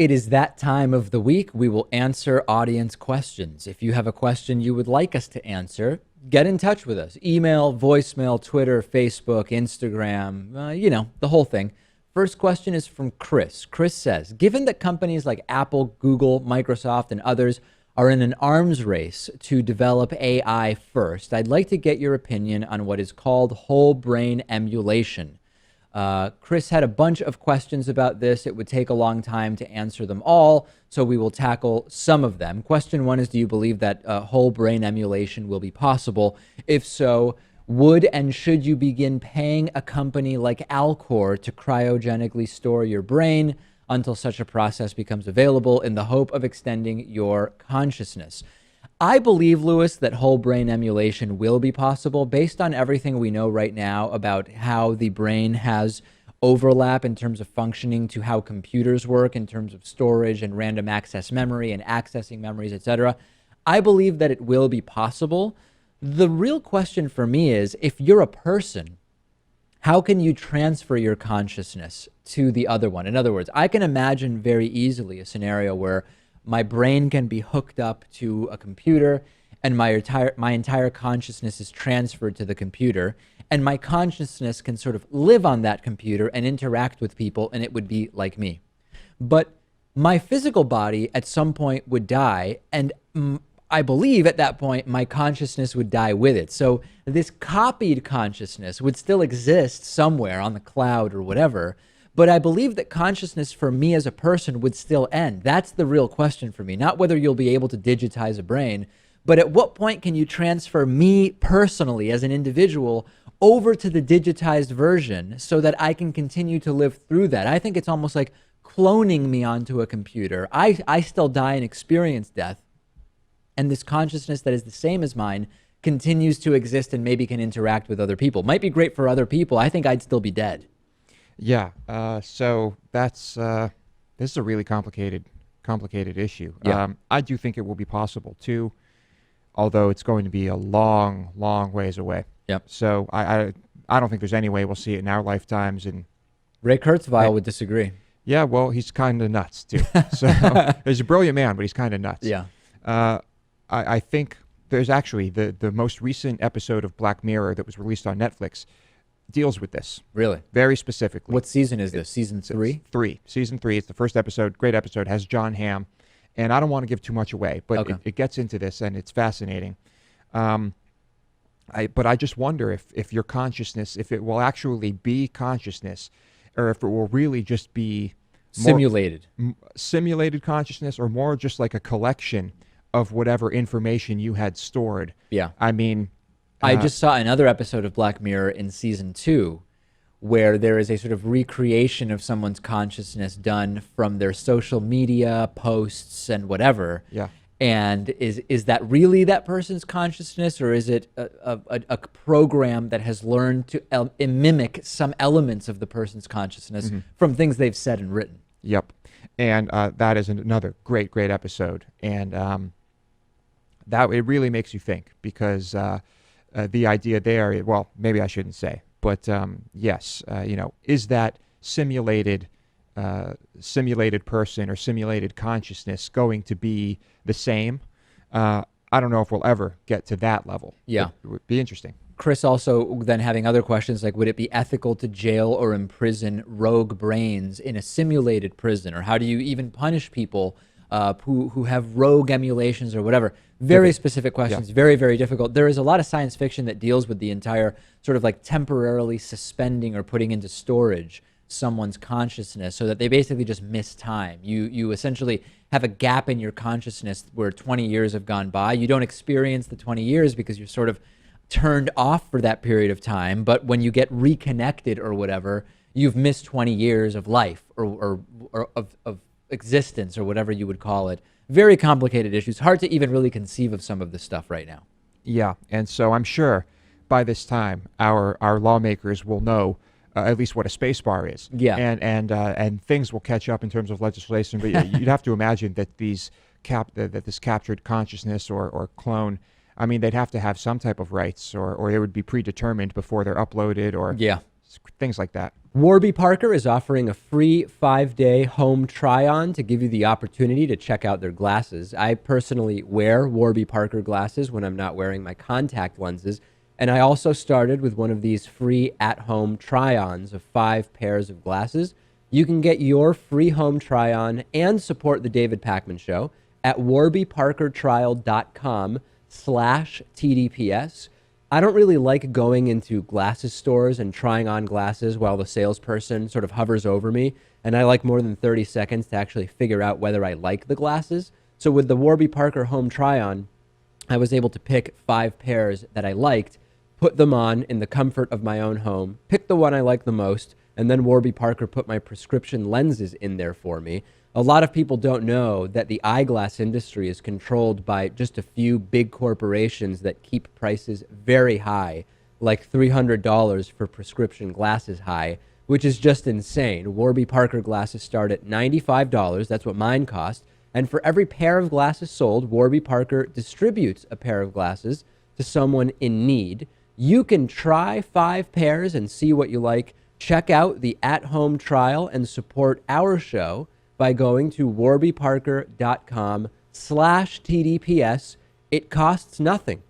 It is that time of the week. We will answer audience questions. If you have a question you would like us to answer, get in touch with us. Email, voicemail, Twitter, Facebook, Instagram, the whole thing. First question is from Chris. Chris says, given that companies like Apple, Google, Microsoft, and others are in an arms race to develop AI first, I'd like to get your opinion on what is called whole brain emulation. Chris had a bunch of questions about this. It would take a long time to answer them all, so we will tackle some of them. Question one is, do you believe that whole brain emulation will be possible? If so, would and should you begin paying a company like Alcor to cryogenically store your brain until such a process becomes available in the hope of extending your consciousness? I believe, Lewis, that whole brain emulation will be possible based on everything we know right now about how the brain has overlap in terms of functioning to how computers work in terms of storage and random access memory and accessing memories, etc. I believe that it will be possible. The real question for me is, if you're a person, how can you transfer your consciousness to the other one? In other words, I can imagine very easily a scenario where my brain can be hooked up to a computer and my entire consciousness is transferred to the computer, and my consciousness can sort of live on that computer and interact with people, and it would be like me. But my physical body at some point would die, and I believe at that point my consciousness would die with it. So this copied consciousness would still exist somewhere on the cloud or whatever, but I believe that consciousness for me as a person would still end. That's the real question for me, not whether you'll be able to digitize a brain, but at what point can you transfer me personally as an individual over to the digitized version so that I can continue to live through that? I think it's almost like cloning me onto a computer. I still die and experience death, and this consciousness that is the same as mine continues to exist and maybe can interact with other people. Might be great for other people. I think I'd still be dead. Yeah, so that's this is a really complicated issue. Yeah. I do think it will be possible too, although it's going to be a long, long ways away. Yep. So I don't think there's any way we'll see it in our lifetimes. And Ray Kurzweil would disagree. yeah, well, he's kind of nuts too. So he's a brilliant man, but he's kind of nuts. Yeah. I think there's actually the most recent episode of Black Mirror that was released on Netflix deals with this. Really? Very specifically. What season is this? Season 3? Season 3. It's the first episode. Great episode. Has John Hamm. And I don't want to give too much away, but Okay. it gets into this, and it's fascinating. But I just wonder if your consciousness, if it will actually be consciousness, or if it will really just be Simulated. Simulated consciousness, or more just like a collection of whatever information you had stored. Yeah. I mean, I just saw another episode of Black Mirror in season 2 where there is a sort of recreation of someone's consciousness done from their social media posts and whatever. Yeah. And is that really that person's consciousness, or is it a program that has learned to mimic some elements of the person's consciousness from things they've said and written? Yep. And that is another great episode. And that it really makes you think, because the idea there, well, maybe I shouldn't say, but yes, is that simulated person or simulated consciousness going to be the same? I don't know if we'll ever get to that level. Yeah. It would be interesting. Chris also then having other questions like, would it be ethical to jail or imprison rogue brains in a simulated prison? Or how do you even punish people who have rogue emulations or whatever? Very specific questions, Yeah. very, very difficult. There is a lot of science fiction that deals with the entire sort of like temporarily suspending or putting into storage someone's consciousness so that they basically just miss time. You essentially have a gap in your consciousness where 20 years have gone by. You don't experience the 20 years because you're sort of turned off for that period of time, but when you get reconnected or whatever, you've missed 20 years of life or of existence or whatever you would call it. Very complicated issues. Hard to even really conceive of some of this stuff right now. Yeah, and so I'm sure by this time our lawmakers will know at least what a spacebar is. Yeah. And things will catch up in terms of legislation. But you'd have to imagine that this captured consciousness or clone, I mean, they'd have to have some type of rights, or it would be predetermined before they're uploaded, or Yeah. things like that. Warby Parker is offering a free 5-day home try-on to give you the opportunity to check out their glasses. I personally wear Warby Parker glasses when I'm not wearing my contact lenses, and I also started with one of these free at-home try-ons of 5 pairs of glasses. You can get your free home try-on and support the David Pakman Show at warbyparkertrial.com/TDPS. I don't really like going into glasses stores and trying on glasses while the salesperson sort of hovers over me, and I like more than 30 seconds to actually figure out whether I like the glasses. So with the Warby Parker home try-on, I was able to pick 5 pairs that I liked, put them on in the comfort of my own home, pick the one I like the most, and then Warby Parker put my prescription lenses in there for me. A lot of people don't know that the eyeglass industry is controlled by just a few big corporations that keep prices very high, like $300 for prescription glasses high, which is just insane. Warby Parker glasses start at $95. That's what mine cost. And for every pair of glasses sold, Warby Parker distributes a pair of glasses to someone in need. You can try 5 pairs and see what you like. Check out the at-home trial and support our show by going to warbyparker.com/TDPS. It costs nothing.